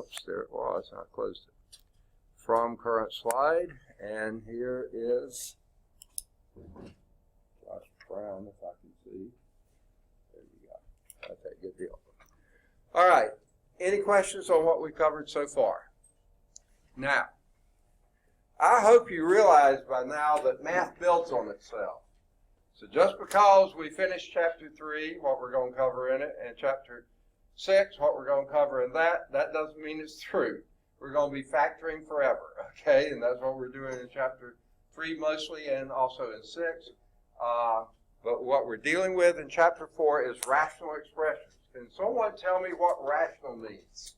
Whoops, there it was. I closed it. From current slide, and here is Josh Brown, if I can see. There you go. Okay, good deal. All right. Any questions on what we covered so far? Now, I hope you realize by now that math builds on itself. So just because we finished Chapter 3, what we're going to cover in it, and Chapter 6, what we're going to cover in that doesn't mean it's through. We're going to be factoring forever, okay? And that's what we're doing in Chapter 3 mostly, and also in 6. But what we're dealing with in Chapter 4 is rational expressions. Can someone tell me what rational means?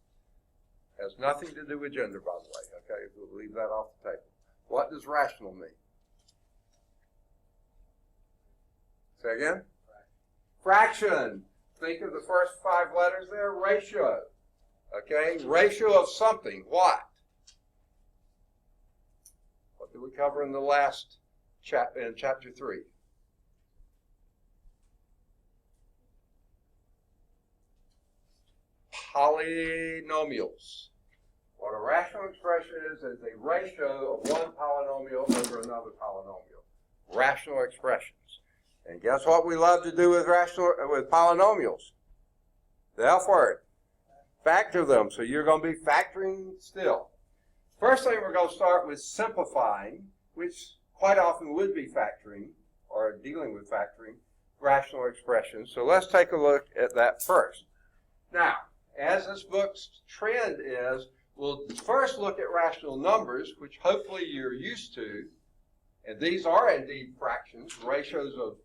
Has nothing to do with gender, by the way, okay? We'll leave that off the table. What does rational mean? Say again? Fraction. Think of the first 5 letters there. Ratio. Okay? Ratio of something. What? What did we cover in the last in Chapter 3? Polynomials. What a rational expression is a ratio of one polynomial over another polynomial. Rational expressions. And guess what we love to do with polynomials? The F word. Factor them. So you're going to be factoring still. First thing we're going to start with simplifying, which quite often would be factoring or dealing with factoring rational expressions. So let's take a look at that first. Now, as this book's trend is, we'll first look at rational numbers, which hopefully you're used to. And these are indeed fractions, ratios of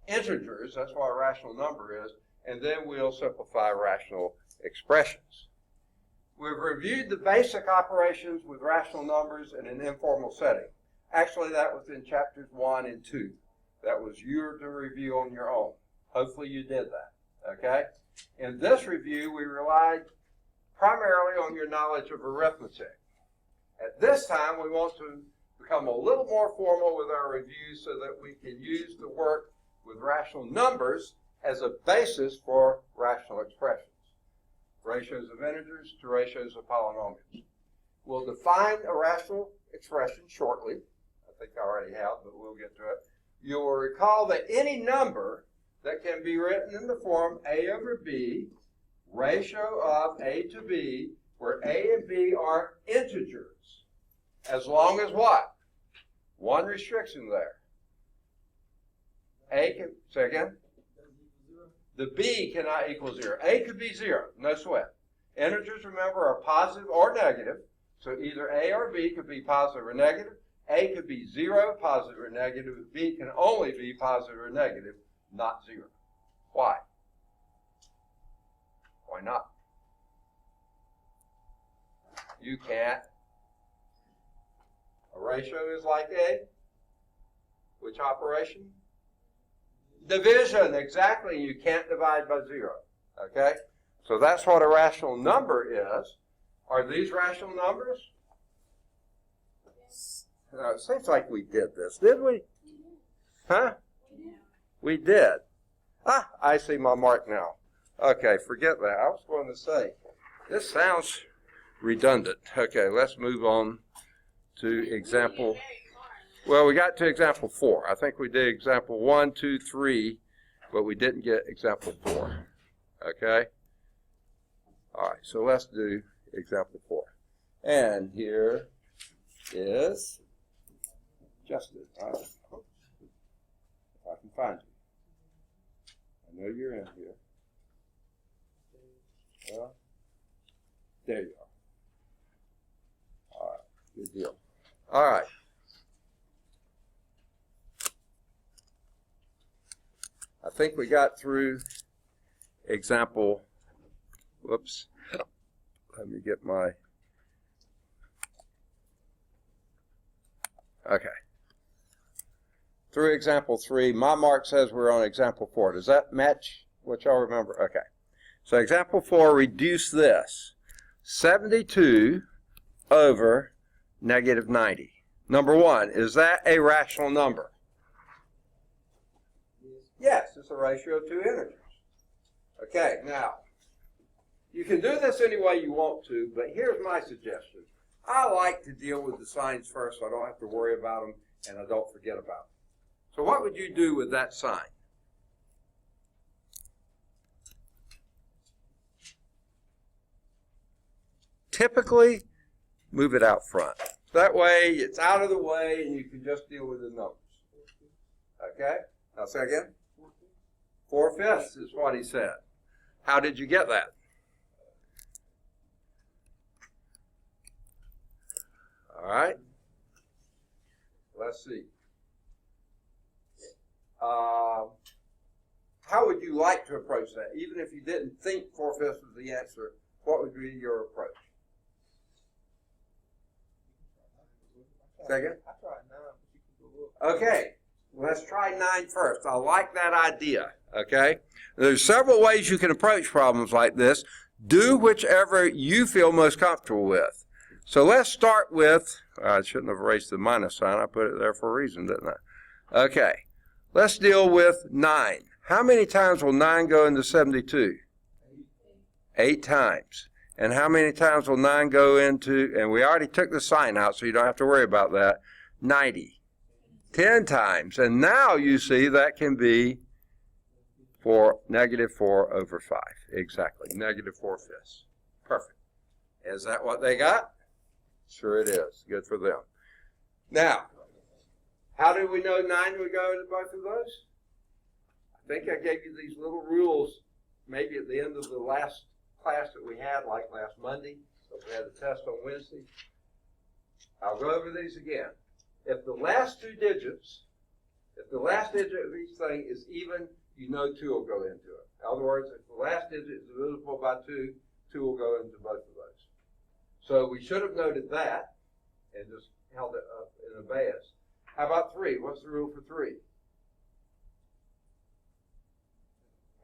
integers. That's what a rational number is. And then we'll simplify rational expressions. We've reviewed the basic operations with rational numbers in an informal setting. Actually, that was in chapters 1 and 2. That was yours to review on your own. Hopefully you did that, okay? In this review, we relied primarily on your knowledge of arithmetic. At this time, we want to become a little more formal with our review so that we can use the work with rational numbers as a basis for rational expressions. Ratios of integers to ratios of polynomials. We'll define a rational expression shortly. I think I already have, but we'll get to it. You will recall that any number that can be written in the form A over B, ratio of A to B, where A and B are integers. As long as what? One restriction there. A can, say again? The B cannot equal 0. A could be 0, no sweat. Integers, remember, are positive or negative. So either A or B could be positive or negative. A could be 0, positive or negative. B can only be positive or negative, not 0. Why? Why not? You can't. A ratio is like a, which operation? Division, exactly. You can't divide by 0. Okay? So that's what a rational number is. Are these rational numbers? It seems like we did this. Did we? Huh? We did. Ah, I see my mark now. Okay, forget that. I was going to say, this sounds redundant. Okay, let's move on to example. Well, we got to example 4. I think we did example 1, 2, 3, but we didn't get example 4. Okay? All right, so let's do example 4. And here is Justin. If I can find you. I know you're in here. Well, there you are. All right, good deal. All right. I think we got through example, whoops, let me get my, okay. Through example 3, my mark says we're on example 4. Does that match what y'all remember? Okay. So example 4, reduce this. 72 over negative 90. Number 1, is that a rational number? Yes, it's a ratio of 2 integers. Okay, now, You can do this any way you want to, but here's my suggestion. I like to deal with the signs first so I don't have to worry about them and I don't forget about them. So what would you do with that sign? Typically, move it out front. That way, it's out of the way and you can just deal with the numbers. Okay? Now say again. 4/5 is what he said. How did you get that? All right. Let's see. How would you like to approach that? Even if you didn't think 4/5 was the answer, what would be your approach? Second? Okay. Let's try 9 first. I like that idea. Okay? There's several ways you can approach problems like this. Do whichever you feel most comfortable with. So let's start with, I shouldn't have erased the minus sign. I put it there for a reason, didn't I? Okay. Let's deal with 9. How many times will 9 go into 72? 8 times. And how many times will 9 go into, and we already took the sign out, so you don't have to worry about that, 90. 10 times. And now you see that can be for -4/5. Exactly. -4/5. Perfect. Is that what they got? Sure it is. Good for them. Now, how do we know 9 would go into both of those? I think I gave you these little rules maybe at the end of the last class that we had, like last Monday. So we had a test on Wednesday. I'll go over these again. If the last digit of each thing is even, you know 2 will go into it. In other words, if the last digit is divisible by 2, 2 will go into both of those. So we should have noted that and just held it up in abeyance. How about 3? What's the rule for 3?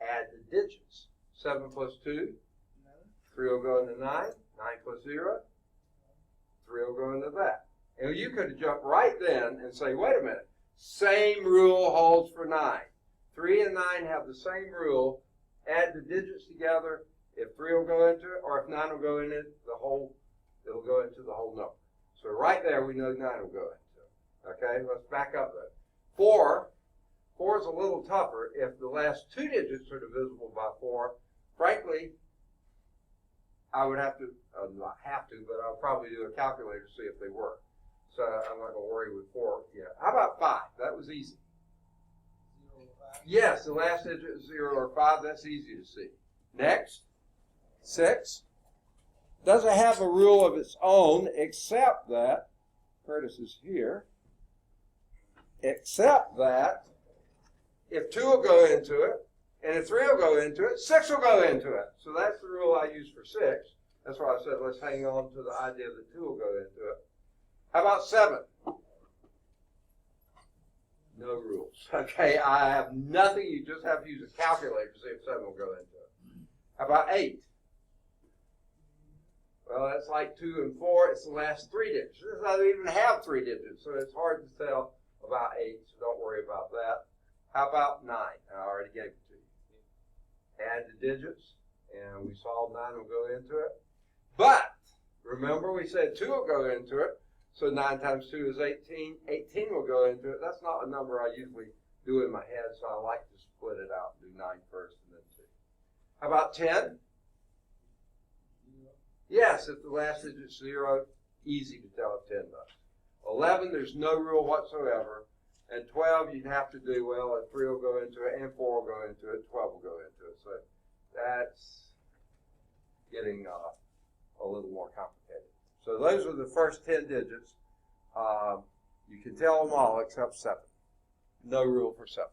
Add the digits. 7 plus 2, 3 will go into 9. 9 plus 0, 3 will go into that. And you could have jumped right then and say, wait a minute, same rule holds for 9. 3 and 9 have the same rule. Add the digits together. If 3 will go into it, or if 9 will go in it, it'll go into the whole number. So right there, we know 9 will go into it. Okay, let's back up though. 4 is a little tougher. If the last 2 digits are divisible by 4, frankly, I would have to, not have to, but I'll probably do a calculator to see if they work. So I'm not going to worry with 4 yet. How about 5? That was easy. 0 or 5. Yes, the last digit is 0 or 5. That's easy to see. Next, 6 doesn't have a rule of its own, except that, Curtis is here, except that if 2 will go into it, and if 3 will go into it, 6 will go into it. So that's the rule I use for 6. That's why I said let's hang on to the idea that 2 will go into it. How about 7? No rules. Okay, I have nothing. You just have to use a calculator to see if 7 will go into it. How about 8? Well, that's like 2 and 4. It's the last 3 digits. This doesn't even have 3 digits, so it's hard to tell about 8, so don't worry about that. How about 9? I already gave it to you. Add the digits, and we saw 9 will go into it. But, remember we said 2 will go into it, so 9 times 2 is 18. 18 will go into it. That's not a number I usually do in my head, so I like to split it out and do 9 first and then 2. How about 10? Yes, if the last digit is 0, easy to tell if 10 does. 11, there's no rule whatsoever. And 12, you'd have to do, well, if 3 will go into it and 4 will go into it, 12 will go into it. So that's getting a little more complicated. So those are the first 10 digits. You can tell them all except 7. No rule for 7.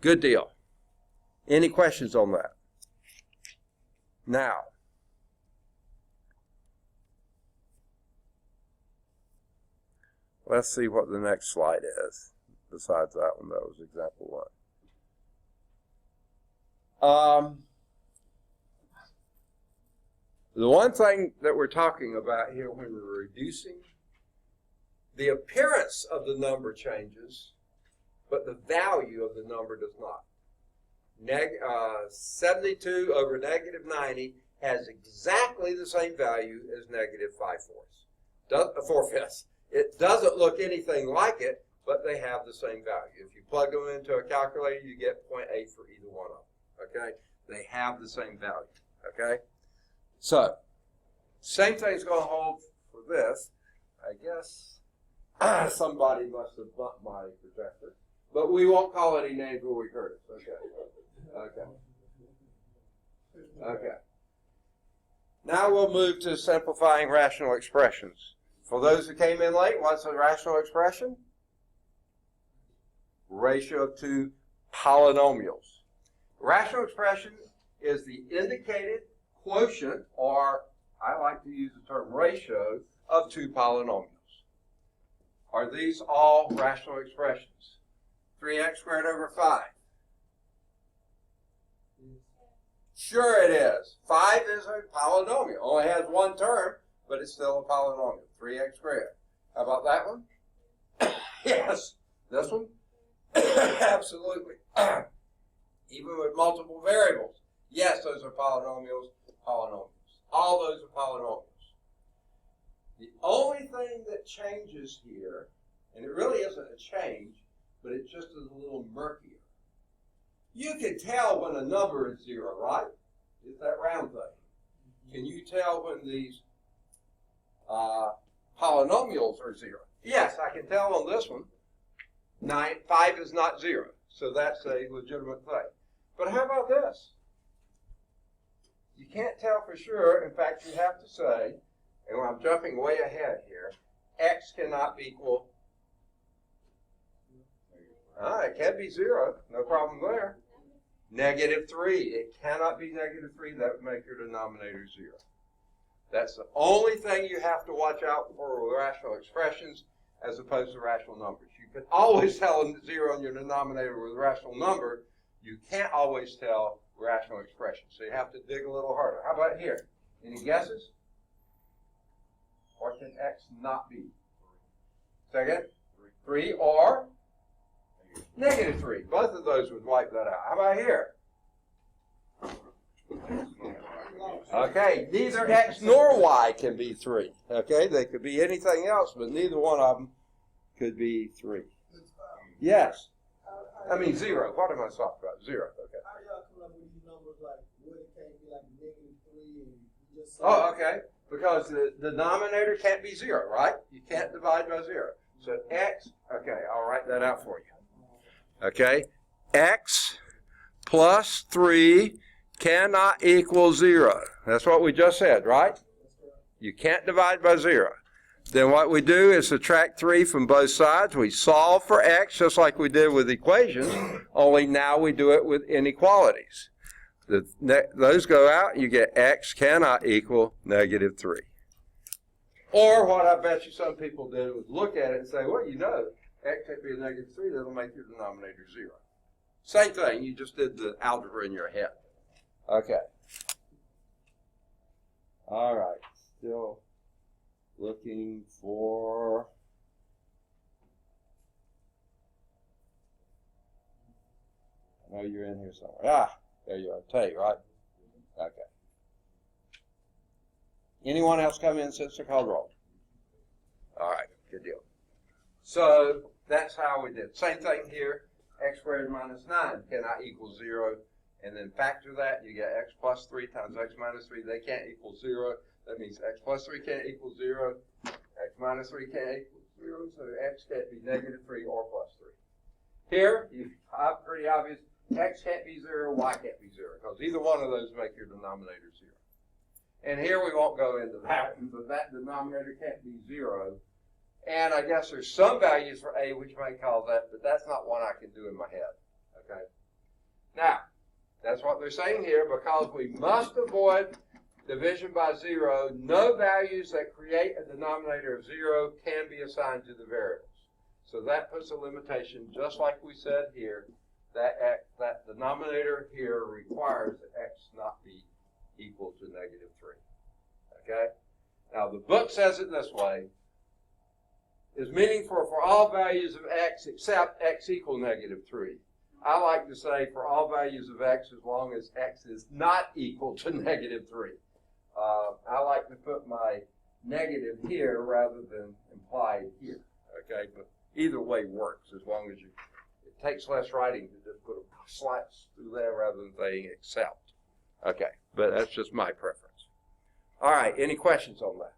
Good deal. Any questions on that? Now, let's see what the next slide is. Besides that one, that was example 1. The one thing that we're talking about here when we're reducing, the appearance of the number changes, but the value of the number does not. 72 over -90 has exactly the same value as negative 4/5. It doesn't look anything like it, but they have the same value. If you plug them into a calculator, you get 0.8 for either one of them, okay? They have the same value, okay? So, same thing's going to hold for this. I guess somebody must have bumped my projector, but we won't call any names when we heard it, okay? Okay. Now we'll move to simplifying rational expressions. For those who came in late, what's a rational expression? Ratio of two polynomials. Rational expression is the indicated quotient, or I like to use the term ratio, of two polynomials. Are these all rational expressions? 3x squared over 5. Sure it is. 5 is a polynomial. Only has one term, but it's still a polynomial. 3x squared. How about that one? Yes. This one? Absolutely. Even with multiple variables. Yes, those are polynomials. All those are polynomials. The only thing that changes here, and it really isn't a change, but it just is a little murkier. You can tell when a number is 0, right? It's that round thing. Can you tell when these polynomials are 0? Yes, I can tell on this one. 5 is not 0, so that's a legitimate thing. But how about this? You can't tell for sure. In fact, you have to say, and I'm jumping way ahead here, x cannot equal. It can be 0, no problem there. -3, it cannot be -3. That would make your denominator 0. That's the only thing you have to watch out for with rational expressions as opposed to rational numbers. You can always tell a 0 in your denominator with a rational number. You can't always tell rational expressions, so you have to dig a little harder. How about here? Any guesses? What can x not be? Second? 3 or -3. Both of those would wipe that out. How about here? Okay, neither x nor y can be 3. Okay, they could be anything else, but neither one of them could be 3. Yes. I mean 0. What am I talking about? 0. Okay. How do y'all come up with these numbers like what it can't be like -3 and you just say Okay. Because the denominator can't be 0, right? You can't divide by 0. So x, okay, I'll write that out for you. Okay, x plus 3 cannot equal 0. That's what we just said, right? You can't divide by 0. Then what we do is subtract 3 from both sides. We solve for x just like we did with equations, only now we do it with inequalities. Those go out, you get x cannot equal -3. Or what I bet you some people did was look at it and say, well, you know, x can't be a -3, that'll make your denominator 0. Same thing, you just did the algebra in your head. Okay. All right, still looking for... I know you're in here somewhere. There you are, Tay, right? Okay. Anyone else come in since the call roll? All right, good deal. So that's how we did. Same thing here. X squared minus 9 cannot equal 0. And then factor that, you get x plus 3 times x minus 3. They can't equal 0. That means x plus 3 can't equal 0. X minus 3 can't equal 0. So x can't be -3 or plus 3. Here, you have pretty obvious. X can't be 0, y can't be 0, because either one of those make your denominator 0. And here we won't go into that one, but that denominator can't be 0. And I guess there's some values for a which may cause that, but that's not one I can do in my head. Okay? Now, that's what they're saying here, because we must avoid division by 0, no values that create a denominator of 0 can be assigned to the variables. So that puts a limitation, just like we said here, that denominator here requires that x not be equal to -3. Okay? Now the book says it this way, is meaningful for all values of x except x equal -3. I like to say for all values of x as long as x is not equal to -3. I like to put my negative here rather than implied here. Okay, but either way works as long as you. It takes less writing to just put a slash through there rather than saying except. Okay, but that's just my preference. All right, any questions on that?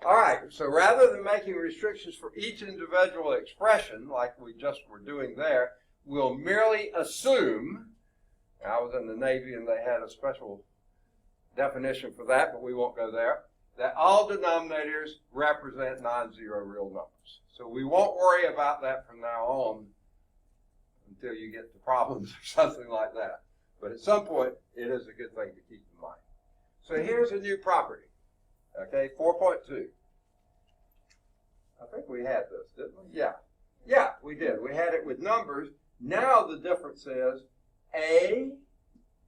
All right, so rather than making restrictions for each individual expression, like we just were doing there, we'll merely assume. I was in the Navy and they had a special definition for that, but we won't go there, that all denominators represent non-zero real numbers. So we won't worry about that from now on until you get to problems or something like that. But at some point, it is a good thing to keep in mind. So here's a new property, okay, 4.2. I think we had this, didn't we? Yeah. Yeah, we did. We had it with numbers. Now the difference is A,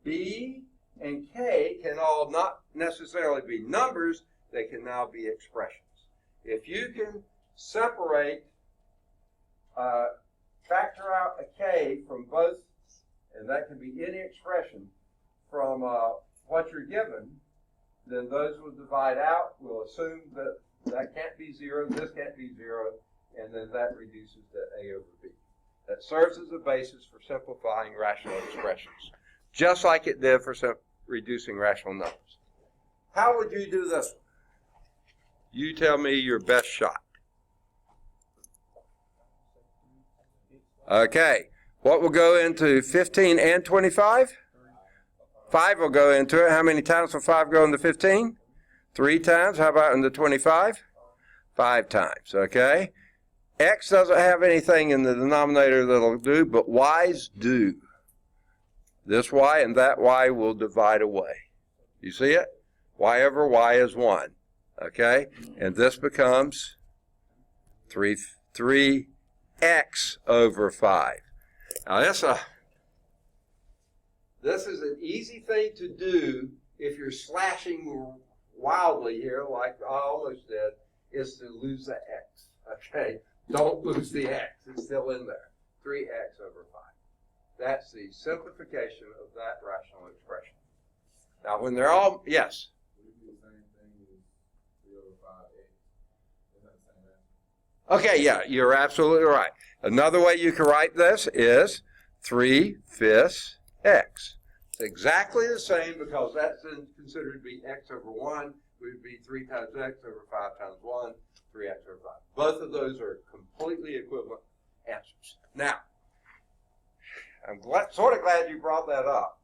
B, and K can all not necessarily be numbers. They can now be expressions. If you can separate, factor out a K from both, and that can be any expression from what you're given, then those will divide out. We'll assume that that can't be zero, this can't be zero, and then that reduces to A over B. That serves as a basis for simplifying rational expressions, just like it did for reducing rational numbers. How would you do this one? You tell me your best shot. Okay, what will go into 15 and 25? 5 will go into it. How many times will 5 go into 15? 3 times. How about into 25? 5 times, okay? X doesn't have anything in the denominator that'll do, but Y's do. This Y and that Y will divide away. You see it? Y over Y is 1, okay? And this becomes 3x over 5. Now this is an easy thing to do if you're slashing wildly here, like I almost did, is to lose the x, okay? Don't lose the x. It's still in there. 3x over 5. That's the simplification of that rational expression. Now, when they're all, yes? Would it be the same thing as 3 over 5x? Isn't that the same answer? Okay, yeah, you're absolutely right. Another way you can write this is 3/5 x. It's exactly the same because that's considered to be x over 1. It would be 3 times x over 5 times 1, 3x over 5. Both of those are completely equivalent answers. Now, I'm sort of glad you brought that up.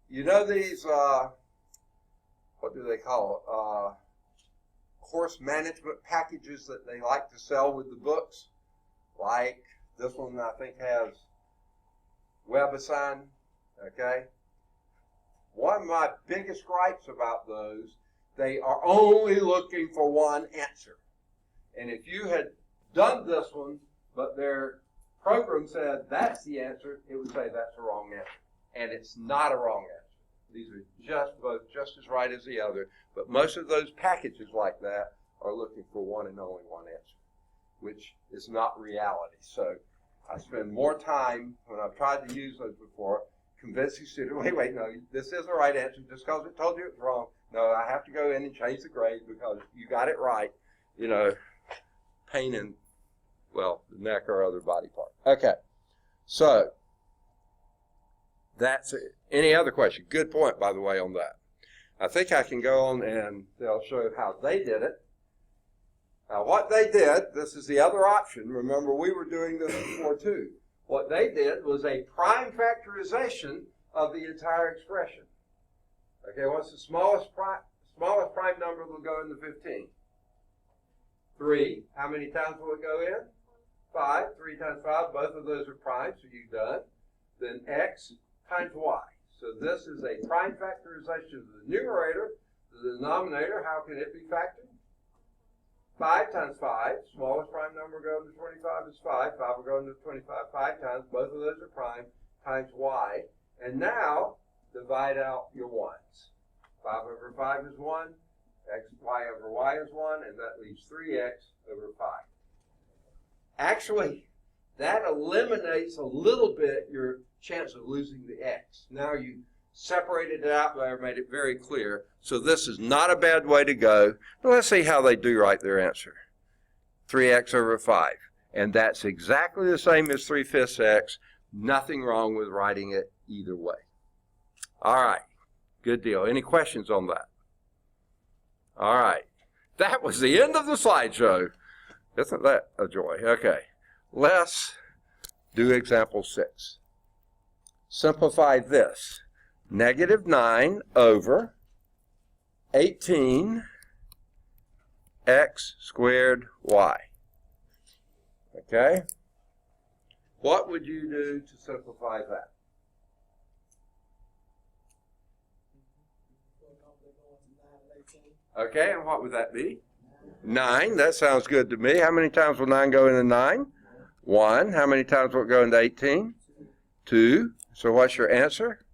You know these, what do they call it? Course management packages that they like to sell with the books? Like this one, I think, has WebAssign, okay? One of my biggest gripes about those, they are only looking for one answer. And if you had done this one, but their program said that's the answer, it would say that's the wrong answer. And it's not a wrong answer. These are both just as right as the other. But most of those packages like that are looking for one and only one answer, which is not reality. So I spend more time when I've tried to use those before convincing students, wait, no, this is the right answer just because it told you it's wrong. No, I have to go in and change the grade because you got it right. You know, pain in, well, the neck or other body part. Okay, so that's it. Any other question? Good point, by the way, on that. I think I can go on and they'll show how they did it. Now, what they did, this is the other option. Remember, we were doing this before, too. What they did was a prime factorization of the entire expression. Okay, what's the smallest prime number that will go into 15? 3. How many times will it go in? 5. 3 times 5. Both of those are prime, so you've done. Then x times y. So this is a prime factorization of the numerator. The denominator, how can it be factored? 5 times 5, smallest prime number going to 25 is 5. 5 will go into 25 5 times. Both of those are prime, times y. And now, divide out your 1's. 5 over 5 is 1. Y over y is 1. And that leaves 3x over 5. Actually, that eliminates a little bit your chance of losing the x. Now you separated it out there, made it very clear. So this is not a bad way to go. Now let's see how they do write their answer. 3x over 5. And that's exactly the same as 3/5 x. Nothing wrong with writing it either way. All right. Good deal. Any questions on that? All right. That was the end of the slideshow. Isn't that a joy? Okay. Let's do example 6. Simplify this. -9 over 18 x squared y. Okay? What would you do to simplify that? Okay, and what would that be? 9. That sounds good to me. How many times will 9 go into 9? 1. How many times will it go into 18? 2. So what's your answer?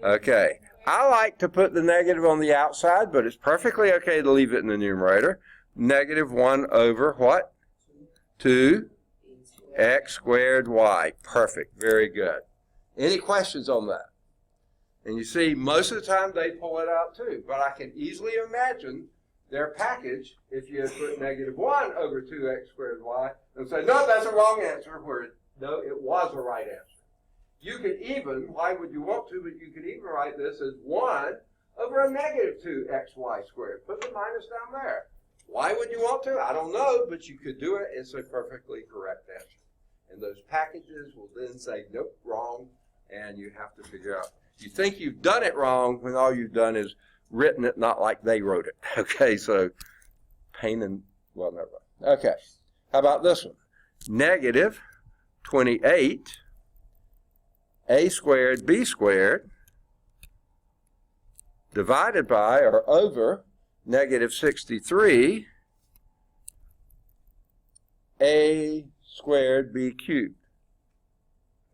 Okay. I like to put the negative on the outside, but it's perfectly okay to leave it in the numerator. -1 over what? 2 x squared y. Perfect. Very good. Any questions on that? And you see, most of the time they pull it out too. But I can easily imagine their package if you had put -1 over 2x squared y and say, no, that's a wrong answer, where no, it was a right answer. You could even, why would you want to, but you could even write this as 1 over a -2xy squared. Put the minus down there. Why would you want to? I don't know, but you could do it. It's a perfectly correct answer. And those packages will then say, nope, wrong, and you have to figure out. You think you've done it wrong when all you've done is written it not like they wrote it. Okay, so pain and, well, never mind. Okay, how about this one? -28 a squared b squared divided by or over -63 a squared b cubed.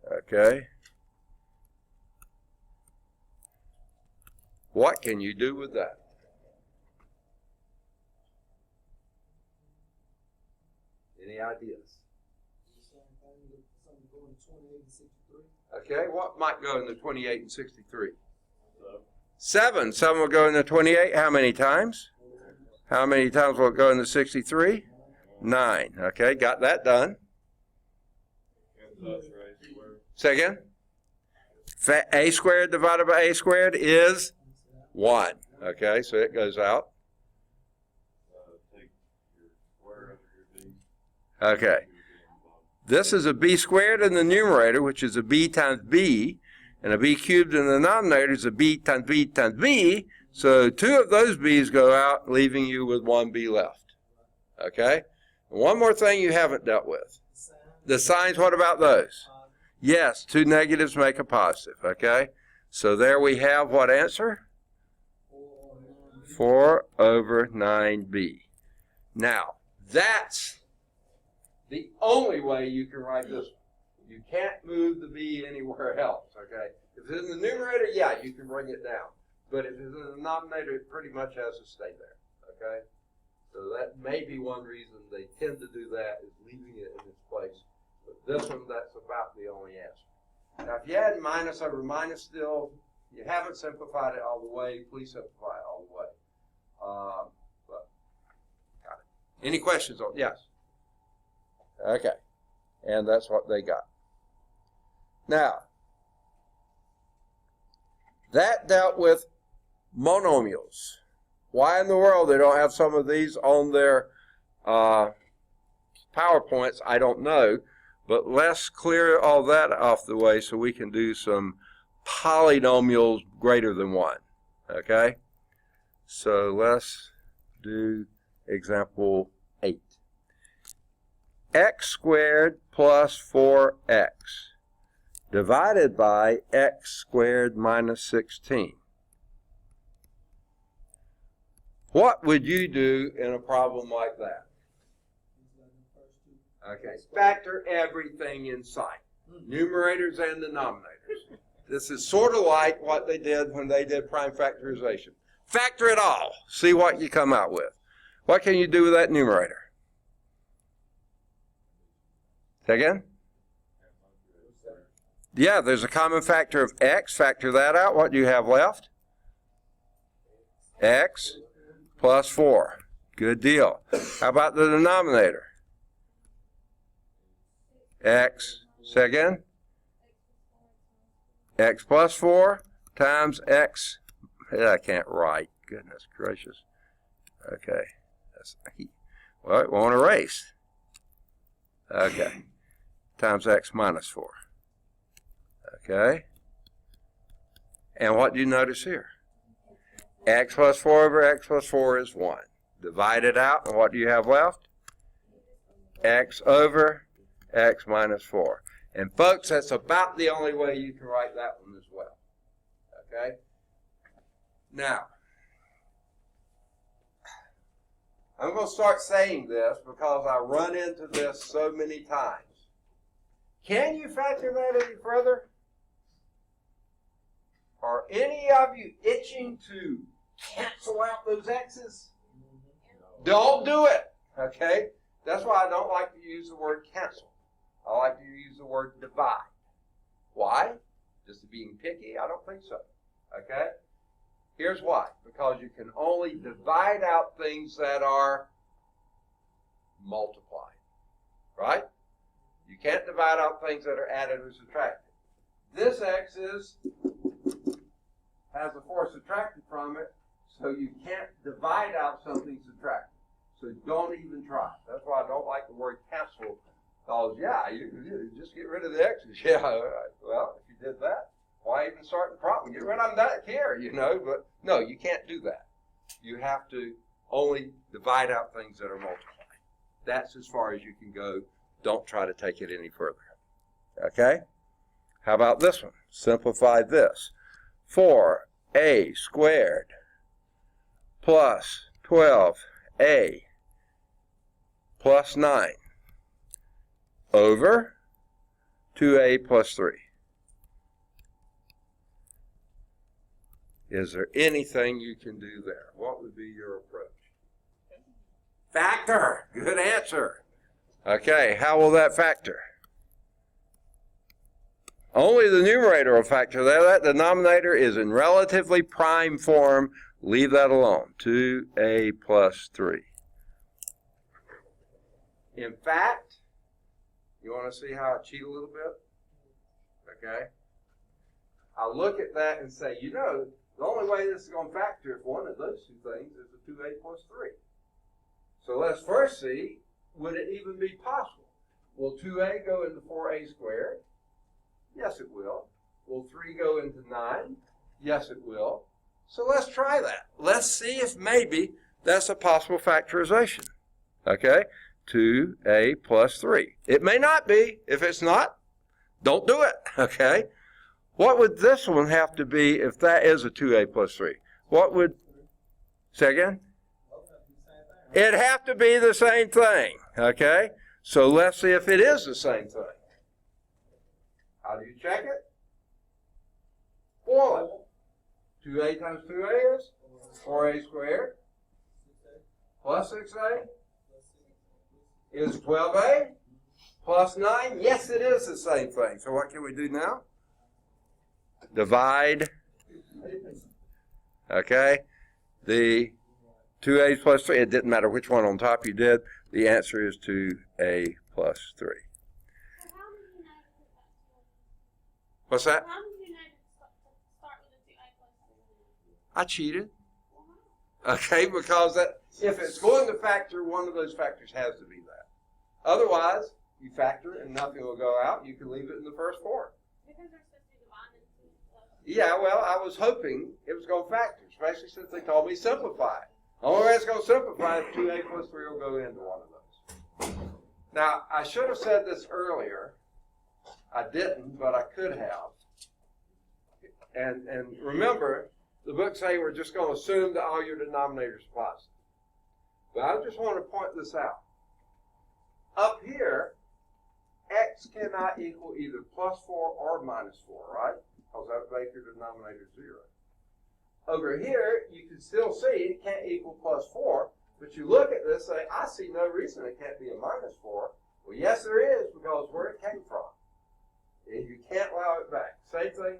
Okay. What can you do with that? Any ideas? Okay, what might go in the 28 and 63? 7. 7 will go in the 28. How many times? How many times will it go in the 63? 9. Okay, got that done. Say again? A squared divided by a squared is 1. Okay, so it goes out. Okay. This is a b squared in the numerator, which is a b times b, and a b cubed in the denominator is a b times b times b. So 2 of those b's go out, leaving you with 1 b left. Okay? And one more thing you haven't dealt with. The signs, what about those? Yes, 2 negatives make a positive. Okay? So there we have what answer? 4 over 9b. Now, that's the only way you can write this one. You can't move the b anywhere else, okay? If it's in the numerator, yeah, you can bring it down. But if it's in the denominator, it pretty much has to stay there, okay? So that may be one reason they tend to do that, is leaving it in its place. But this one, that's about the only answer. Now, if you add minus over minus still, you haven't simplified it all the way, please simplify it all the way. But, got it. Any questions on, yes? Okay, and that's what they got. Now, that dealt with monomials. Why in the world they don't have some of these on their PowerPoints, I don't know. But let's clear all that off the way so we can do some polynomials greater than 1. Okay? So let's do example 8. X squared plus 4x divided by x squared minus 16. What would you do in a problem like that? Okay, factor everything in sight, numerators and denominators. This is sort of like what they did when they did prime factorization. Factor it all, see what you come out with. What can you do with that numerator? Say again? Yeah, there's a common factor of x. Factor that out. What do you have left? X plus 4. Good deal. How about the denominator? X, say again? X plus 4 times x. I can't write. Goodness gracious. Okay. Well, it won't erase. Okay. Times x minus 4. Okay. And what do you notice here? X plus 4 over x plus 4 is 1. Divide it out, and what do you have left? X over x minus 4. And folks, that's about the only way you can write that one as well. Okay? Now, I'm going to start saying this because I run into this so many times. Can you factor that any further? Are any of you itching to cancel out those x's? Don't do it. Okay? That's why I don't like to use the word cancel. I like to use the word divide. Why? Just being picky? I don't think so. Okay? Here's why. Because you can only divide out things that are multiplied. Right? You can't divide out things that are added or subtracted. This x has a 4 subtracted from it, so you can't divide out something subtracted. So don't even try. That's why I don't like the word cancel. Because, yeah, you just get rid of the x's. Yeah, well, if you did that, why even start the problem? Get rid of them back here, you know. But, no, you can't do that. You have to only divide out things that are multiplied. That's as far as you can go. Don't try to take it any further. Okay? How about this one? Simplify this. 4a squared plus 12a plus 9 over 2a plus 3. Is there anything you can do there? What would be your approach? Factor. Good answer. Okay, how will that factor? Only the numerator will factor there. That denominator is in relatively prime form. Leave that alone. 2a plus 3. In fact, you want to see how I cheat a little bit? Okay. I look at that and say, you know, the only way this is going to factor if one of those two things is a 2a plus 3. So let's first see, would it even be possible? Will 2a go into 4a squared? Yes, it will. Will 3 go into 9? Yes, it will. So let's try that. Let's see if maybe that's a possible factorization. Okay? 2a plus 3. It may not be. If it's not, don't do it. Okay? What would this one have to be if that is a 2a plus 3? What would, say again? It'd have to be the same thing. Okay? So let's see if it is the same thing. How do you check it? Formula. 2a times 2a is 4a squared plus 6a is 12a plus 9. Yes, it is the same thing. So what can we do now? Divide. Okay? The 2a plus 3, it didn't matter which one on top you did. The answer is 2a plus 3. What's that? How did you start with a 2a plus 3? I cheated. Okay, because that, if it's going to factor, one of those factors has to be that. Otherwise, you factor it and nothing will go out. You can leave it in the first form. Because they're supposed to be divided into Yeah, well, I was hoping it was going to factor, especially since they told me simplify. The only way it's going to simplify is 2a plus 3 will go into one of those. Now, I should have said this earlier. I didn't, but I could have. And remember, the books say we're just going to assume that all your denominators are positive. But I just want to point this out. Up here, x cannot equal either plus 4 or minus 4, right? Because that would make your denominator 0. Over here, you can still see it can't equal plus 4, but you look at this and say, I see no reason it can't be a minus 4. Well, yes, there is, because where it came from. and you can't allow it back. Same thing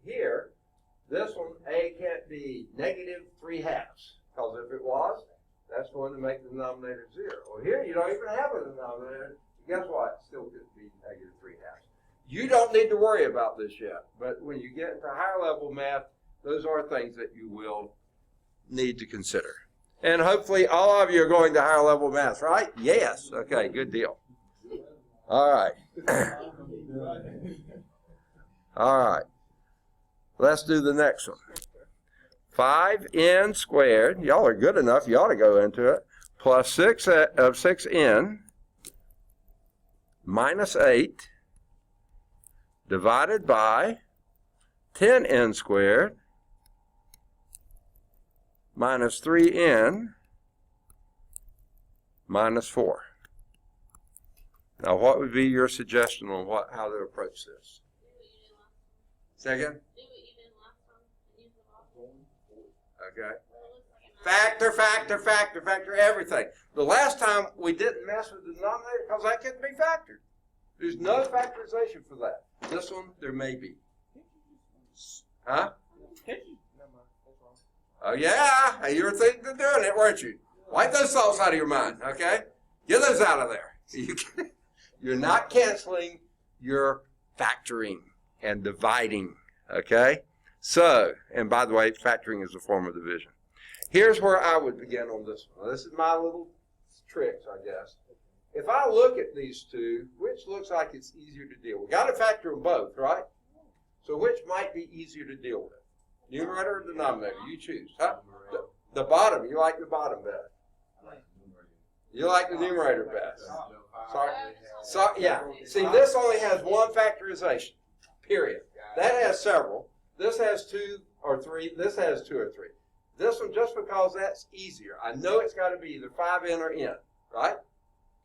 here. This one, A can't be negative 3/2, because if it was, that's going to make the denominator 0. Well, here you don't even have a denominator. Guess what? It still could be negative 3/2. You don't need to worry about this yet, but when you get into higher level math, those are things that you will need to consider. And hopefully all of you are going to higher level math, right? Yes. Okay, good deal. All right. All right. Let's do the next one. 5n squared, y'all are good enough, you ought to go into it, plus 6 of 6n minus 8 divided by 10n squared minus 3n minus 4. Now, what would be your suggestion on how to approach this? Second? Okay. Factor everything. The last time we didn't mess with the denominator because that couldn't be factored. There's no factorization for that. This one, there may be. Huh? Oh, yeah. You were thinking of doing it, weren't you? Wipe those thoughts out of your mind, okay? Get those out of there. You're not canceling, you're factoring and dividing, okay? So, and by the way, factoring is a form of division. Here's where I would begin on this one. This is my little tricks, I guess. If I look at these two, which looks like it's easier to deal with? We've got to factor them both, right? So which might be easier to deal with? Numerator or denominator? You choose. Huh? The bottom. You like the bottom better. You like the numerator best. Sorry. So, yeah. See, this only has one factorization, period. That has several. This has 2 or 3. This has 2 or 3. This one, just because that's easier. I know it's got to be either 5n or n, right?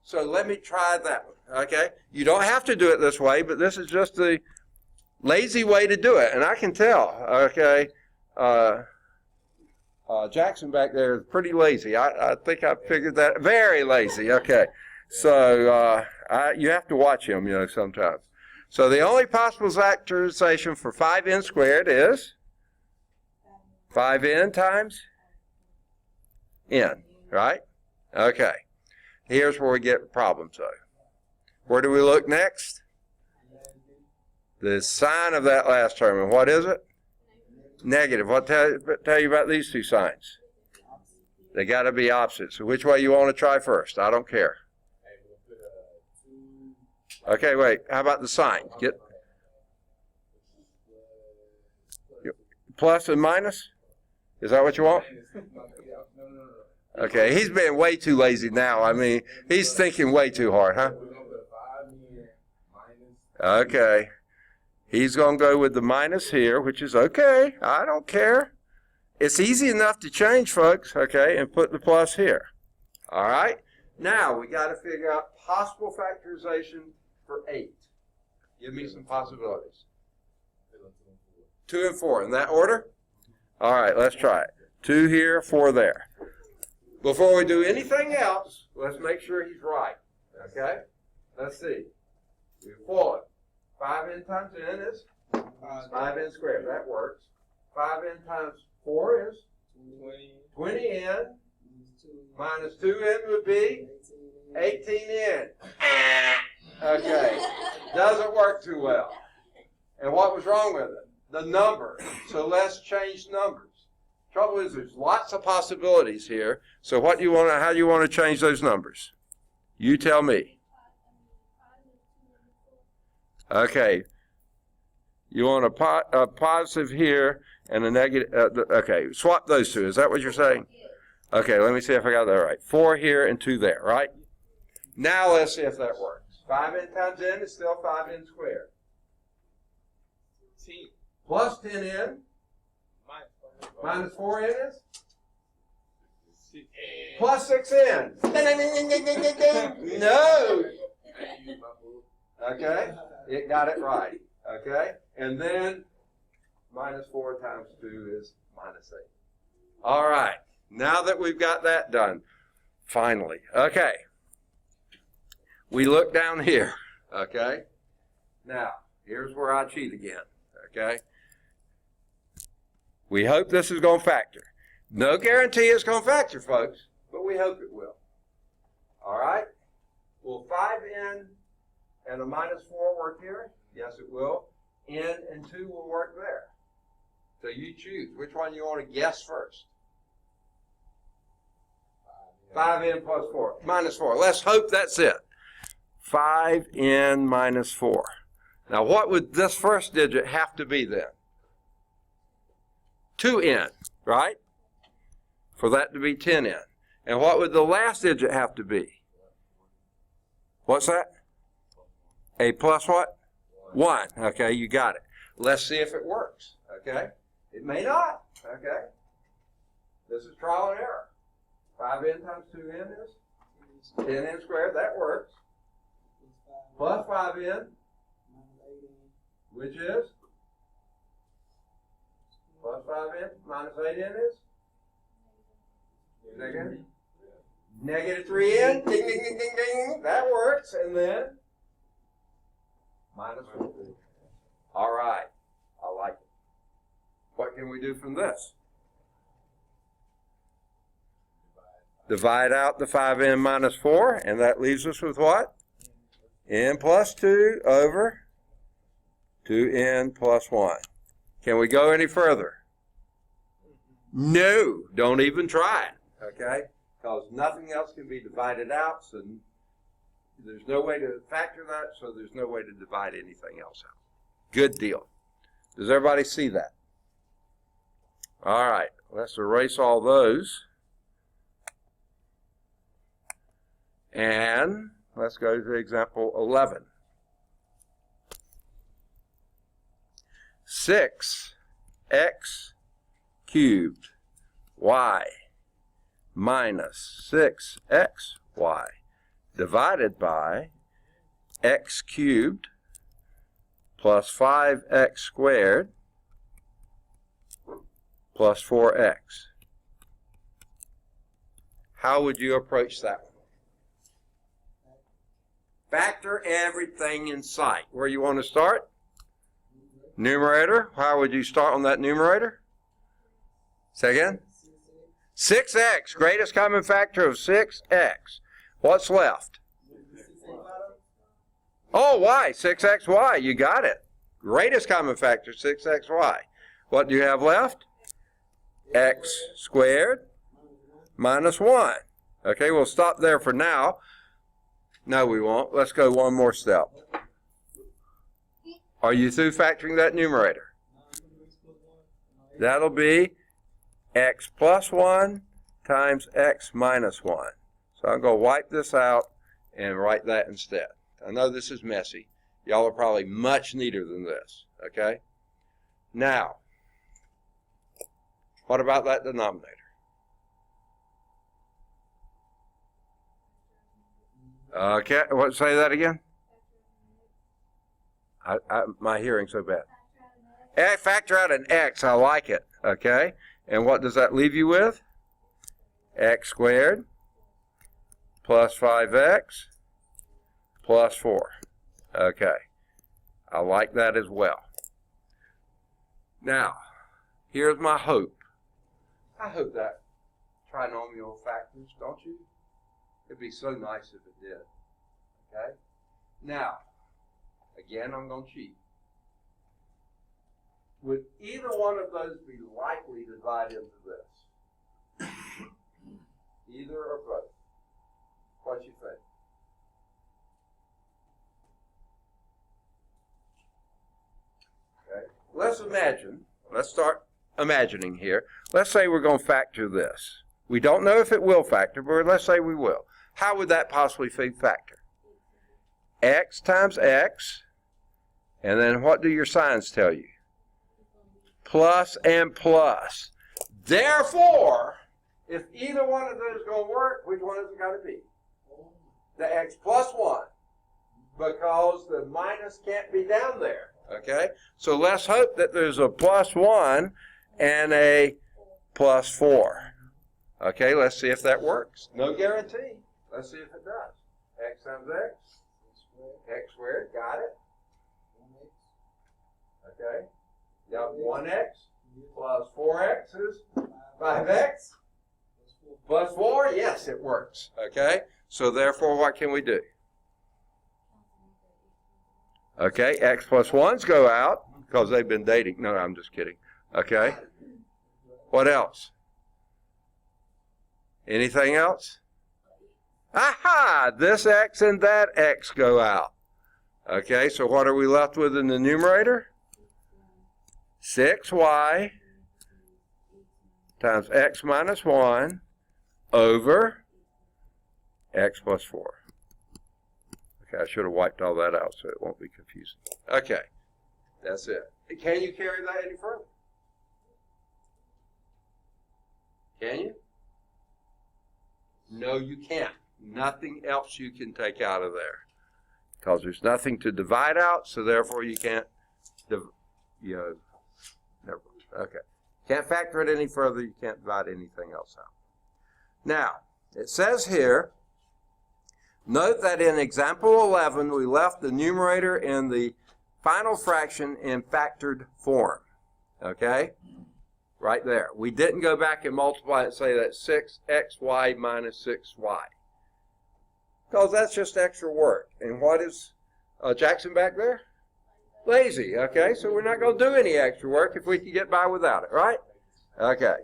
So let me try that one, okay? You don't have to do it this way, but this is just the lazy way to do it. And I can tell, okay? Jackson back there is pretty lazy. I think I figured that. Very lazy, okay. So you have to watch him, sometimes. So the only possible factorization for 5n squared is 5n times n, right? Okay. Here's where we get problems, though. Where do we look next? The sign of that last term. And what is it? Negative. What tell you about these two signs? They got to be opposite. So which way you want to try first? I don't care. Okay, wait. How about the sign? Get plus and minus? Is that what you want? Okay, he's being way too lazy now. I mean, he's thinking way too hard, huh? Okay. He's going to go with the minus here, which is okay. I don't care. It's easy enough to change, folks, okay, and put the plus here. All right? Now, we got to figure out possible factorization for 8. Give me some possibilities. 2 and 4. In that order? All right, let's try it. 2 here, 4 there. Before we do anything else, let's make sure he's right. Okay? Let's see. We pull it. 5n times n is 5n squared. That works. 5n times 4 is 20n. Minus 2n would be 18n. Okay. Doesn't work too well. And what was wrong with it? The number. So let's change numbers. Trouble is there's lots of possibilities here. So what do you want to, how do you want to change those numbers? You tell me. Okay. You want a positive here and a negative. Okay, swap those two. Is that what you're saying? Okay, let me see if I got that right. 4 here and 2 there, right? Now let's see if that works. 5n times n is still 5n squared. Plus 10n minus 4n is? Plus 6n. No. Okay, it got it right. Okay, and then minus 4 times 2 is minus 8. All right, now that we've got that done, finally, okay, we look down here, okay? Now, Here's where I cheat again, okay? We hope this is going to factor. No guarantee it's going to factor, folks, but we hope it will. All right? Will 5n and a minus 4 work here? Yes, it will. N and 2 will work there. So you choose. Which one you want to guess first? 5n plus 4. Minus 4. Let's hope that's it. 5n minus 4. Now, what would this first digit have to be then? 2n, right? For that to be 10n. And what would the last digit have to be? What's that? A plus what? 1. Okay, you got it. Let's see if it works. Okay? It may not. Okay? This is trial and error. 5n times 2n is 10n squared. That works. Plus 5n, which is? Plus 5n minus 8n is? Negative? Negative 3n. Ding, ding, ding, ding, ding. That works. And then? Minus 1. All right. I like it. What can we do from this? Divide out the 5n minus 4, and that leaves us with what? N plus 2 over 2n plus 1. Can we go any further? No. Don't even try it. Okay? Because nothing else can be divided out, so there's no way to factor that, so there's no way to divide anything else out. Good deal. Does everybody see that? All right. Let's erase all those. And let's go to example 11. 6x cubed y minus 6xy divided by x cubed plus 5x squared plus 4x. How would you approach that one? Factor everything in sight. Where you want to start? Numerator. How would you start on that numerator? Say again? 6x. Greatest common factor of 6x. What's left? Oh, y. 6xy. You got it. Greatest common factor, 6xy. What do you have left? X squared minus 1. Okay, we'll stop there for now. No, we won't. Let's go one more step. Are you through factoring that numerator? That'll be x plus 1 times x minus 1. So I'm going to wipe this out and write that instead. I know this is messy. Y'all are probably much neater than this. Okay? Now, what about that denominator? Okay, what? Say that again? My hearing's so bad. Factor out an x. I like it. Okay, and what does that leave you with? X squared plus 5x plus 4. Okay, I like that as well. Now, here's my hope. I hope that trinomial factors, don't you? It'd be so nice if it did. Okay? Now, again, I'm going to cheat. Would either one of those be likely to divide into this? Either or both? What you think? Okay. Let's imagine. Let's start imagining here. Let's say we're going to factor this. We don't know if it will factor, but let's say we will. How would that possibly factor? X times x, and then what do your signs tell you? Plus and plus. Therefore, if either one of those is going to work, which one is it going to be? The x plus 1, because the minus can't be down there. Okay? So let's hope that there's a plus 1 and a plus 4. Okay, let's see if that works. No guarantee. Let's see if it does. X times x. X squared. Got it. Okay? You got 1x plus 4x is 5x plus 4. Yes, it works. Okay? So therefore, what can we do? Okay, x plus 1s go out because they've been dating. No, I'm just kidding. Okay? What else? Anything else? Aha! This x and that x go out. Okay, so what are we left with in the numerator? 6y times x minus 1 over x plus 4. Okay, I should have wiped all that out so it won't be confusing. Okay, that's it. Can you carry that any further? Can you? No, you can't. Nothing else you can take out of there. Because there's nothing to divide out, so therefore you can't, never. Okay. Can't factor it any further, you can't divide anything else out. Now, it says here, note that in example 11, we left the numerator in the final fraction in factored form. Okay? Right there. We didn't go back and multiply it and say that's 6xy minus 6y. Because that's just extra work. And what is Jackson back there? Lazy. Okay, so we're not going to do any extra work if we can get by without it, right? Okay.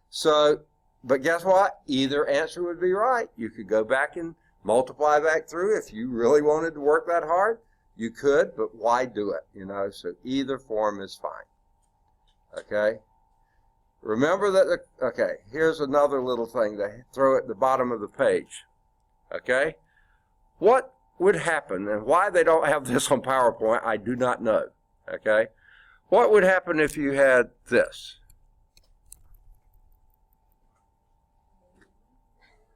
So, but guess what? Either answer would be right. You could go back and multiply back through. If you really wanted to work that hard, you could, but why do it? You know, so either form is fine. Okay? Remember that, okay, here's another little thing to throw at the bottom of the page. Okay? What would happen, and why they don't have this on PowerPoint, I do not know. Okay? What would happen if you had this?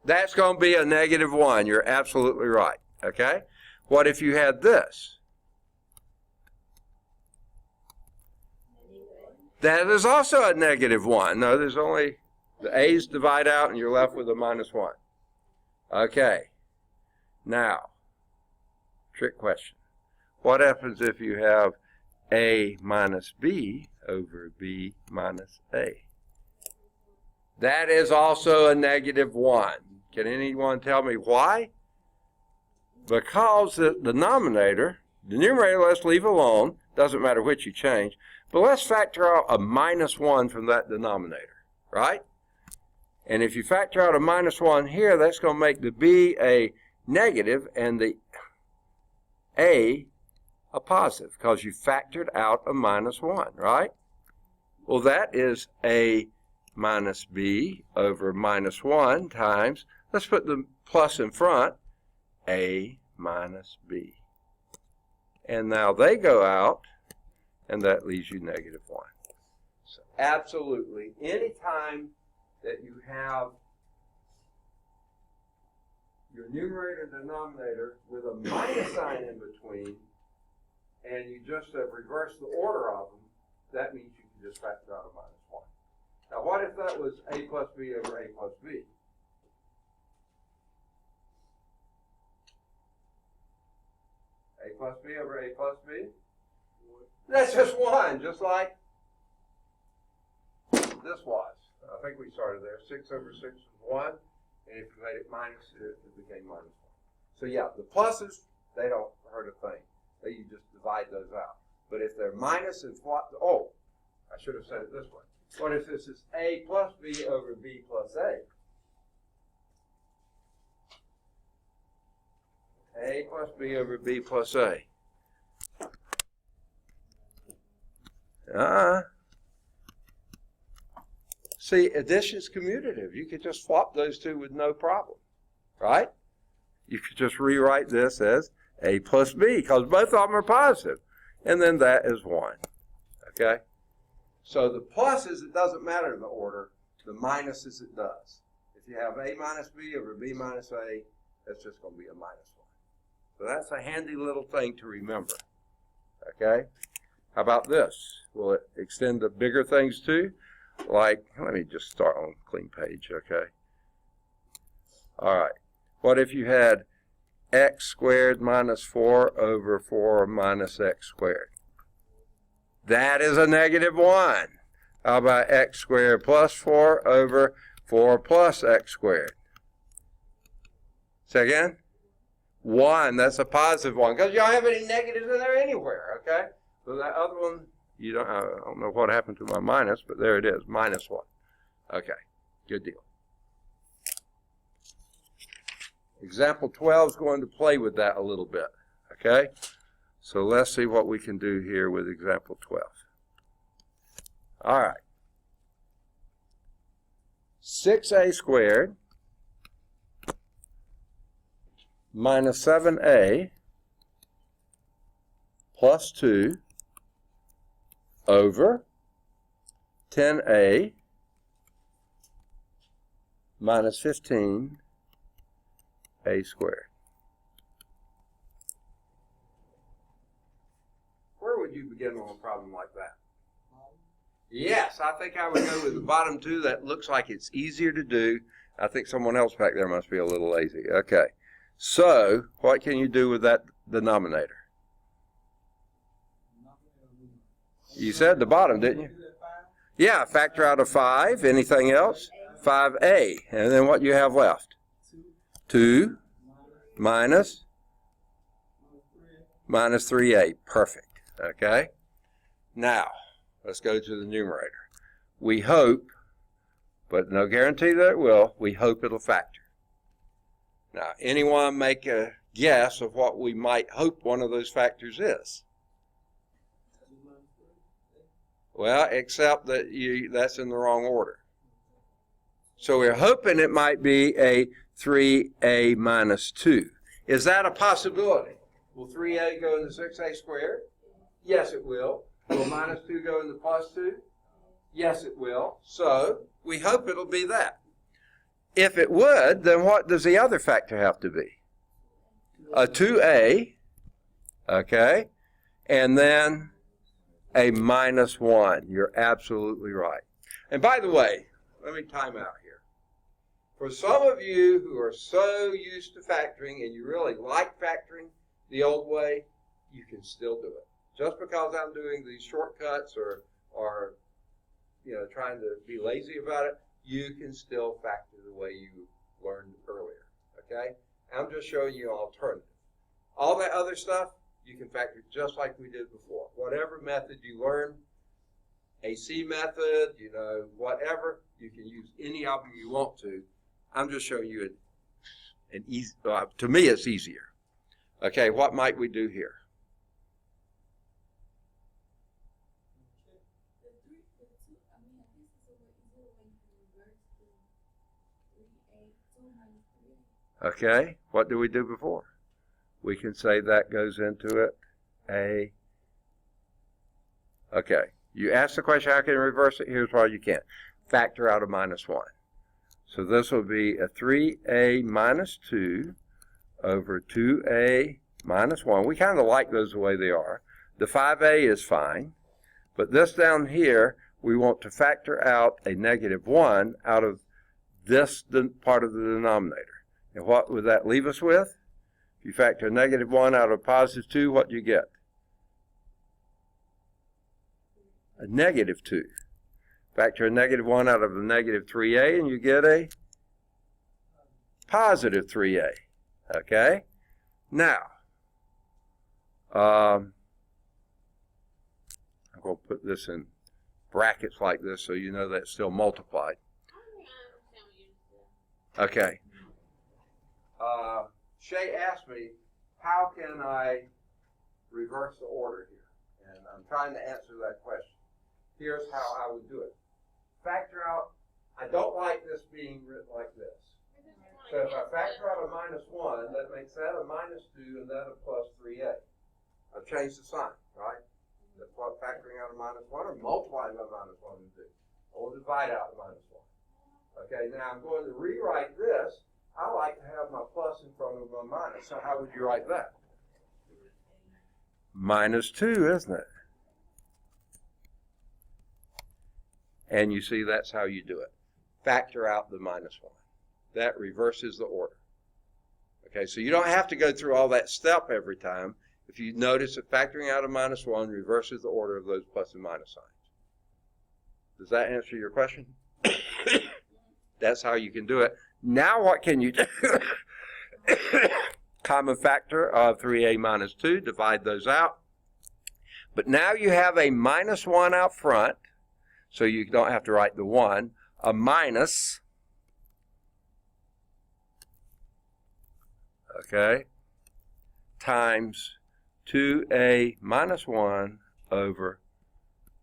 That's going to be a -1. You're absolutely right. Okay? What if you had this? That is also a -1. No, there's only the a's divide out and you're left with a -1. Okay. Now, trick question. What happens if you have a minus b over b minus a? That is also a -1. Can anyone tell me why? Because the denominator, the numerator, let's leave alone. Doesn't matter which you change. But let's factor out a -1 from that denominator, right? And if you factor out a -1 here, that's going to make the b a negative and the a positive because you factored out a -1, right? Well, that is a minus b over -1 times, let's put the plus in front, a minus b. And now they go out, and that leaves you -1. So absolutely, any time that you have your numerator and denominator with a minus sign in between, and you just have reversed the order of them, that means you can just factor out a -1. Now what if that was a plus b over a plus b? A plus b over a plus b? That's just 1, just like this was. I think we started there. 6 over 6 is 1, and if you made it minus, it became -1. So yeah, the pluses, they don't hurt a thing. You just divide those out. But if they're minus and oh, I should have said it this way. What if this is a plus b over b plus a? A plus b over b plus a. See, addition is commutative. You could just swap those two with no problem, right? You could just rewrite this as a plus b because both of them are positive. And then that is 1, okay? So the pluses, it doesn't matter the order. The minuses, it does. If you have a minus b over b minus a, that's just going to be a -1. So that's a handy little thing to remember, okay? How about this? Will it extend to bigger things too? Like, let me just start on a clean page, okay? All right. What if you had x squared minus 4 over 4 minus x squared? That is a negative 1. How about x squared plus 4 over 4 plus x squared? Say again? 1, that's a positive 1, because you don't have any negatives in there anywhere, okay? So that other one, I don't know what happened to my minus, but there it is, minus 1. Okay, good deal. Example 12 is going to play with that a little bit, okay? So let's see what we can do here with example 12. All right. 6a squared minus 7a plus 2 over 10a minus 15a squared. Where would you begin on a problem like that? Yes, I think I would go with the bottom two. That looks like it's easier to do. I think someone else back there must be a little lazy. Okay. So, what can you do with that denominator? You said the bottom, didn't you? Yeah, factor out of 5. Anything else? 5a. And then what you have left? 2 minus 3a. Perfect. Okay? Now, let's go to the numerator. We hope, but no guarantee that it will, we hope it'll factor. Now, anyone make a guess of what we might hope one of those factors is? Well, except that that's in the wrong order. So we're hoping it might be a 3a minus 2. Is that a possibility? Will 3a go into 6a squared? Yes, it will. Will minus 2 go into plus 2? Yes, it will. So we hope it'll be that. If it would, then what does the other factor have to be? A 2a, okay, and then a minus 1. You're absolutely right. And by the way, let me time out here. For some of you who are so used to factoring and you really like factoring the old way, you can still do it. Just because I'm doing these shortcuts or trying to be lazy about it, you can still factor the way you learned earlier, okay? I'm just showing you an alternative. All that other stuff, you can factor just like we did before. Whatever method you learn, AC method, whatever, you can use any of them you want to. I'm just showing you an easy, to me it's easier. Okay, what might we do here? Okay, what do we do before? We can say that goes into it okay, you ask the question, how can you reverse it? Here's why you can't. Factor out a minus 1. So this will be a 3a minus 2 over 2a minus 1. We kind of like those the way they are. The 5a is fine, but this down here, we want to factor out a negative 1 out of this part of the denominator. And what would that leave us with? If you factor a negative 1 out of positive 2, what do you get? A negative 2. Factor a negative 1 out of a negative 3a, and you get a positive 3a. Okay? Now, I'm going to put this in brackets like this so you know that's still multiplied. Okay. Shay asked me, how can I reverse the order here? And I'm trying to answer that question. Here's how I would do it. Factor out, I don't like this being written like this. So if I factor out a minus 1, that makes that a minus 2 and that a plus 3a. I've changed the sign, right? That's what factoring out a minus 1 or multiplying by minus 1 would do. Or divide out a minus 1. Okay, now I'm going to rewrite this. I like to have my plus in front of my minus. So how would you write that? Minus 2, isn't it? And you see that's how you do it. Factor out the minus 1. That reverses the order. Okay, so you don't have to go through all that step every time. if you notice that factoring out a -1 reverses the order of those plus and minus signs. Does that answer your question? That's how you can do it. Now what can you do? Common factor of 3a minus 2, divide those out. But now you have a -1 out front, so you don't have to write the 1, a minus, okay, times 2a minus 1 over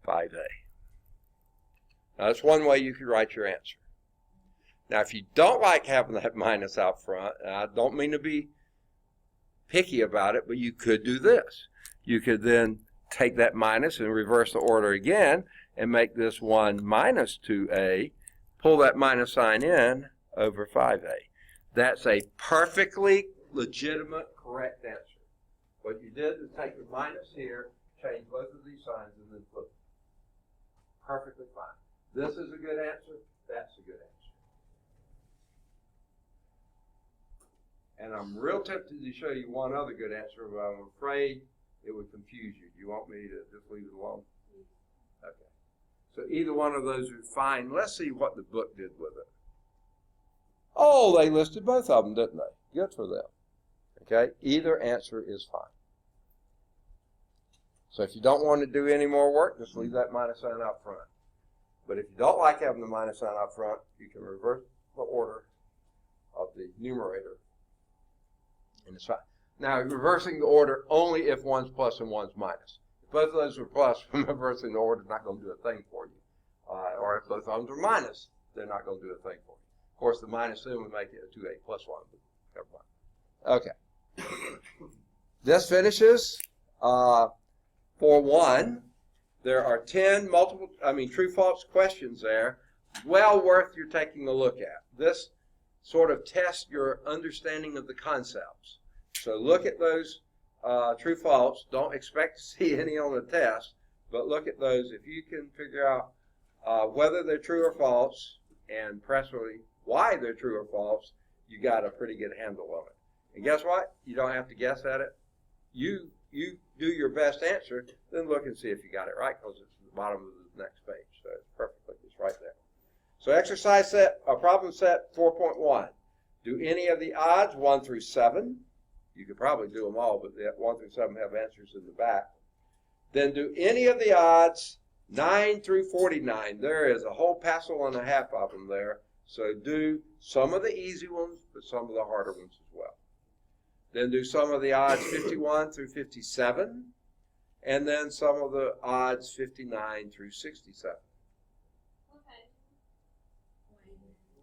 5a. Now, that's one way you could write your answer. Now, if you don't like having that minus out front, and I don't mean to be picky about it, but you could do this. You could then take that minus and reverse the order again and make this 1 minus 2a, pull that minus sign in over 5a. That's a perfectly legitimate, correct answer. What you did is take the minus here, change both of these signs, and then flip it. Perfectly fine. This is a good answer. That's a good answer. And I'm real tempted to show you one other good answer, but I'm afraid it would confuse you. Do you want me to just leave it alone? Okay. So either one of those are fine. Let's see what the book did with it. Oh, they listed both of them, didn't they? Good for them. Okay. Either answer is fine. So if you don't want to do any more work, just leave that minus sign out front. But if you don't like having the minus sign out front, you can reverse the order of the numerator. And it's fine. Now, reversing the order only if one's plus and one's minus. If both of those are plus, reversing the order is not going to do a thing for you. Or if both of them are minus, they're not going to do a thing for you. Of course, the minus then would make it a 2a plus 1. But never mind. Okay. This finishes. For 1, there are 10 true-false questions there, well worth your taking a look at. This sort of tests your understanding of the concepts. So look at those true-false. Don't expect to see any on the test, but look at those. If you can figure out whether they're true or false, and preferably why they're true or false, you got a pretty good handle on it. And guess what? You don't have to guess at it. You do your best answer, then look and see if you got it right, because it's at the bottom of the next page. So it's perfectly, it's right there. So exercise set, problem set 4.1. Do any of the odds 1 through 7. You could probably do them all, but the 1 through 7 have answers in the back. Then do any of the odds 9 through 49. There is a whole passel and a half of them there. So do some of the easy ones, but some of the harder ones as well. Then do some of the odds 51 through 57, and then some of the odds 59 through 67. Okay.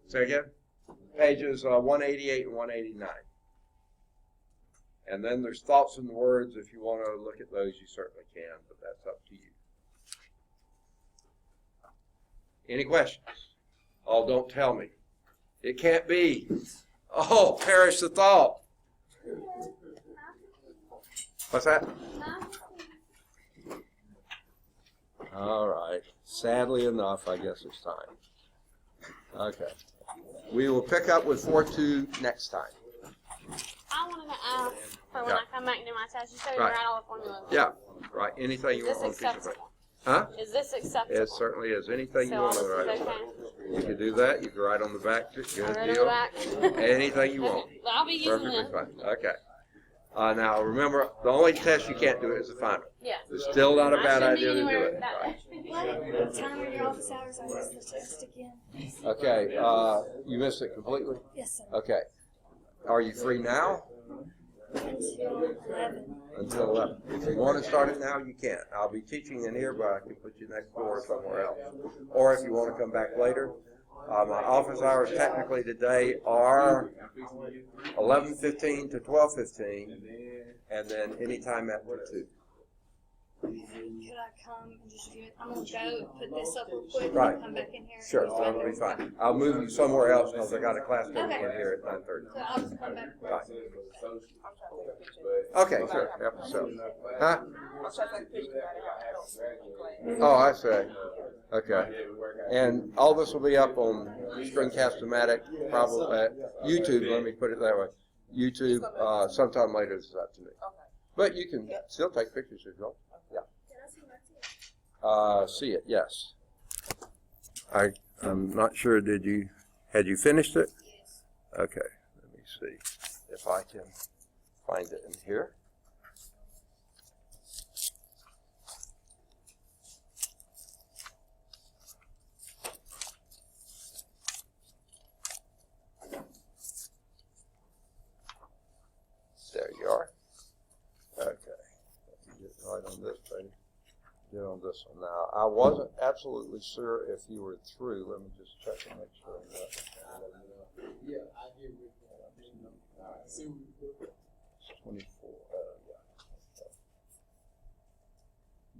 Say again? Pages 188 and 189. And then there's thoughts and words. If you want to look at those, you certainly can, but that's up to you. Any questions? Oh, don't tell me. It can't be. Oh, perish the thought. What's that? All right. Sadly enough, I guess it's time. Okay. We will pick up with 4.2 next time. I wanted to ask for when I come back and do my test, you said you Right. write all the formulas. Yeah. Right. Anything you Is want this on a piece of paper. acceptable? Huh? Is this acceptable? It certainly is. Anything you So all want this to is write on the okay? back. You can do that. You can write on the back. Good I wrote on the deal. back. Anything you want. I'll be using Perfectly them. fine. Okay. Now remember, the only test you can't do is the final. Yeah. It's still not a I bad shouldn't be idea to do anywhere it. that Right. way. What time are your office hours? I missed the test again. Okay. You missed it completely? Yes, sir. Okay. Are you free now? Until 11. Until 11. If you want to start it now, you can. I'll be teaching in here, but I can put you next door somewhere else. Or if you want to come back later. My office hours technically today are 11:15 to 12:15, and then anytime after 2. Could I come and just view it? I'm going to go put this up real quick and Right. then come back in here. Sure, that'll be fine. I'll move you somewhere else because I got a class coming in here at 9:30. So I'll just come back. Right. Okay, sure. Yep, so. Huh? Oh, I see. Okay. And all this will be up on Screencast-O-Matic, probably YouTube, let me put it that way. YouTube sometime later this afternoon. But you can still take pictures if you want. Yeah. Did I see my teeth? See it, yes. I'm not sure, had you finished it? Yes. Okay, let me see if I can find it in here. There you are. Okay, let me get right on this page. Get on this one now. I wasn't absolutely sure if you were through. Let me just check and make sure. Yeah, I get with that. All right, see what we do. 24.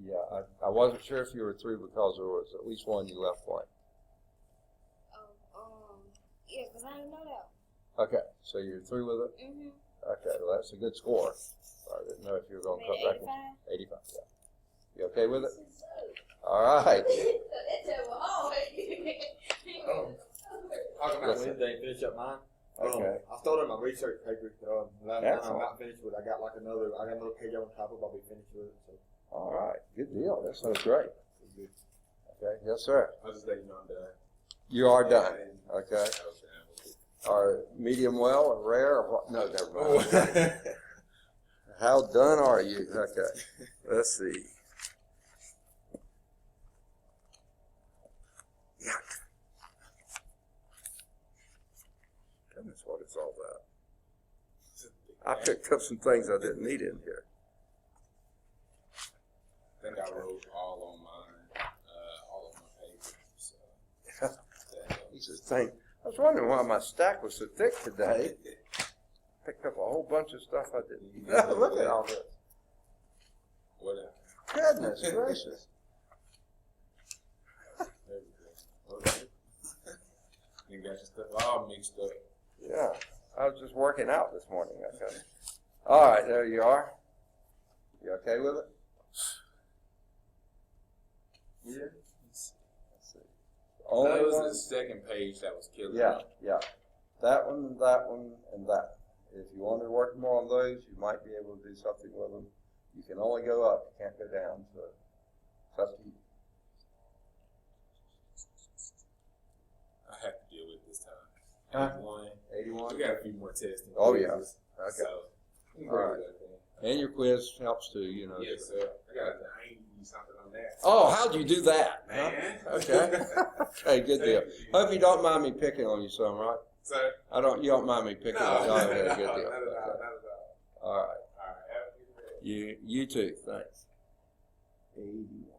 Yeah. Yeah, I wasn't sure if you were through because there was at least one you left blank. Oh, yeah, because I didn't know that. Okay, so you're through with it? Mm-hmm. Okay, well, that's a good score. I didn't know if you were going to cut back. 85, yeah. You okay with it? All right. Talking about Wednesday, finish up mine. Okay. I started my research paper. Last time I'm Excellent. not finished with it. I got another page on top of it. I'll be finished with it. So. All right, good deal. That sounds great. Okay, yes, sir. I'll just let you know I'm done. You are done. Okay. Are medium well or rare or what? No, never mind. How done are you? Okay. Let's see. Yuck. Goodness, what is all that? I picked up some things I didn't need in here. I think I wrote all on mine, all on my paper. So. These are things. I was wondering why my stack was so thick today. Picked up a whole bunch of stuff I didn't need. Look at all this. Whatever. Goodness gracious. There we go. Okay. You got your stuff all mixed up. Yeah, I was just working out this morning. Okay. All right, there you are. You okay with it? Yeah. Let's see. Only That was one. the second page that was killing Yeah, me. yeah. That one, and that one. If you wanted to work more on those, you might be able to do something with them. You can only go up, you can't go down. So it's up to you. I have to deal with it this time. Huh? 81. 81. We got a few more testing. Oh, yeah. quizzes, Okay. So, we can All go right. with that thing. And your quiz helps too, you know. Yes, sir. I ain't do something on that. Oh, how'd you do that? Man. Huh? Okay. Okay, good deal. Hope you don't mind me picking on you some, right? Sir? You don't mind me picking on you. No, Oh, not yeah, at good all. deal. Not at all. Okay. Not at all. All right. All right. Have a good day. You too. Thanks. 81.